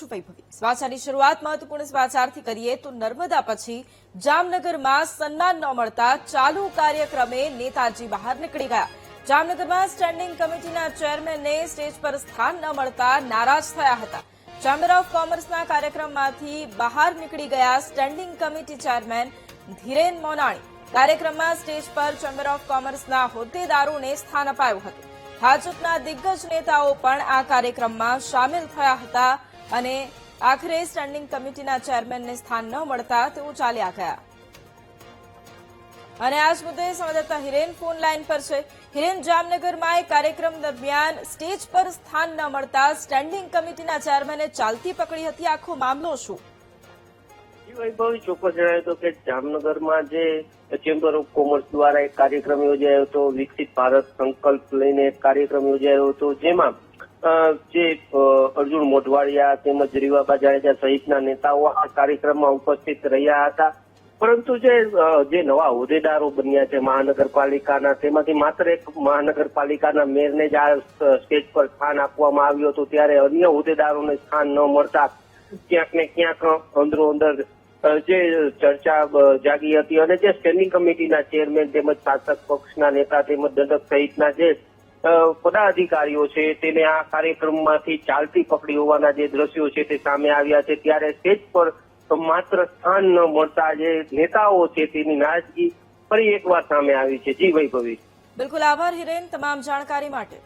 છું વૈભવી। સમાચારની શરૂઆત મહત્વપૂર્ણ સમાચારથી કરીએ તો નર્મદા પછી જામનગરમાં સન્માન ન મળતા ચાલુ કાર્યક્રમે નેતાજી બહાર નીકળી ગયા। જામનગરમાં સ્ટેન્ડિંગ કમિટીના ચેરમેનને સ્ટેજ પર સ્થાન ન મળતા નારાજ થયા હતા। ચેમ્બર ઓફ કોમર્સના કાર્યક્રમમાંથી બહાર નીકળી ગયા સ્ટેન્ડિંગ કમિટી ચેરમેન ધીરેન મોનાણી। કાર્યક્રમમાં સ્ટેજ પર ચેમ્બર ઓફ કોમર્સના હોદ્દેદારોને સ્થાન અપાયું હતું। ભાજપના દિગ્ગજ નેતાઓ પણ આ કાર્યક્રમમાં સામેલ થયા હતા અને આખરે સ્ટેન્ડિંગ કમિટીના ચેરમેનને સ્થાન ન મળતા તેઓ ચાલ્યા ગયા। અને આ જ મુદ્દે સંવાદદાતા હિરેન ફોન લાઈન પર છે। હિરેન, જામનગરમાં એક કાર્યક્રમ દરમિયાન સ્ટેજ પર સ્થાન ન મળતા સ્ટેન્ડિંગ કમિટીના ચેરમેને ચાલતી પકડી હતી। આખો મામલો શું? વૈભવી, ચોક્કસ જણાવ્યું હતું કે જામનગરમાં જે ચેમ્બર ઓફ કોમર્સ દ્વારા એક કાર્યક્રમ યોજાયો હતો, વિકસિત ભારત સંકલ્પ લઈને એક કાર્યક્રમ યોજાયો હતો, જેમાં જે અર્જુન મોઢવાડિયા તેમજ રીવાબા જાડેજા સહિતના નેતાઓ આ કાર્યક્રમમાં ઉપસ્થિત રહ્યા હતા। પરંતુ જે નવા હોદ્દેદારો બન્યા છે મહાનગરપાલિકાના, તેમાંથી માત્ર એક મહાનગરપાલિકાના મેયરને જ આ સ્ટેજ પર સ્થાન આપવામાં આવ્યું હતું, ત્યારે અન્ય હોદ્દેદારોને સ્થાન ન મળતા ક્યાંક ને ક્યાંક અંદરો અંદર જે ચર્ચા જાગી હતી અને જે સ્ટેન્ડિંગ કમિટીના ચેરમેન તેમજ શાસક પક્ષના નેતા તેમજ દંડક સહિતના જે પદાધિકારીઓ છે તેને આ કાર્યક્રમમાંથી ચાલતી પકડી હોવાના જે દ્રશ્યો છે તે સામે આવ્યા છે। ત્યારે સ્ટેજ પર માત્ર સ્થાન ન મળતા જે નેતાઓ છે તેની નારાજગી ફરી એકવાર સામે આવી છે। જી વૈભવી। બિલકુલ, આભાર હિરેન તમામ જાણકારી માટે।